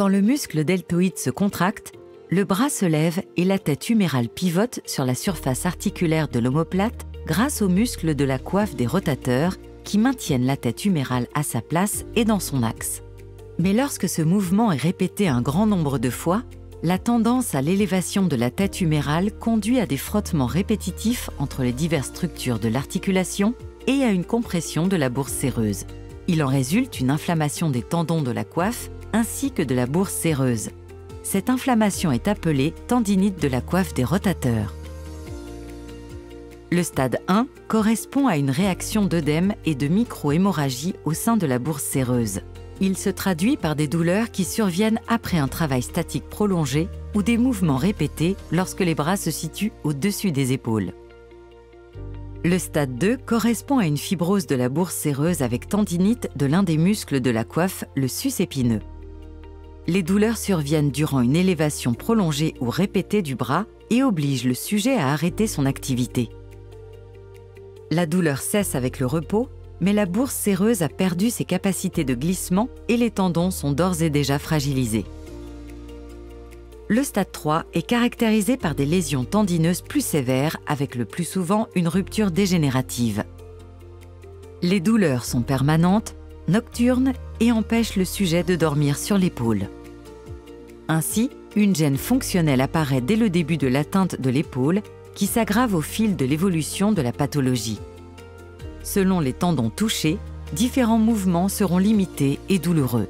Quand le muscle deltoïde se contracte, le bras se lève et la tête humérale pivote sur la surface articulaire de l'omoplate grâce aux muscles de la coiffe des rotateurs qui maintiennent la tête humérale à sa place et dans son axe. Mais lorsque ce mouvement est répété un grand nombre de fois, la tendance à l'élévation de la tête humérale conduit à des frottements répétitifs entre les diverses structures de l'articulation et à une compression de la bourse séreuse. Il en résulte une inflammation des tendons de la coiffe ainsi que de la bourse séreuse. Cette inflammation est appelée tendinite de la coiffe des rotateurs. Le stade 1 correspond à une réaction d'œdème et de micro-hémorragie au sein de la bourse séreuse. Il se traduit par des douleurs qui surviennent après un travail statique prolongé ou des mouvements répétés lorsque les bras se situent au-dessus des épaules. Le stade 2 correspond à une fibrose de la bourse séreuse avec tendinite de l'un des muscles de la coiffe, le sus épineux. Les douleurs surviennent durant une élévation prolongée ou répétée du bras et obligent le sujet à arrêter son activité. La douleur cesse avec le repos, mais la bourse séreuse a perdu ses capacités de glissement et les tendons sont d'ores et déjà fragilisés. Le stade 3 est caractérisé par des lésions tendineuses plus sévères avec le plus souvent une rupture dégénérative. Les douleurs sont permanentes, nocturnes et empêchent le sujet de dormir sur l'épaule. Ainsi, une gêne fonctionnelle apparaît dès le début de l'atteinte de l'épaule qui s'aggrave au fil de l'évolution de la pathologie. Selon les tendons touchés, différents mouvements seront limités et douloureux.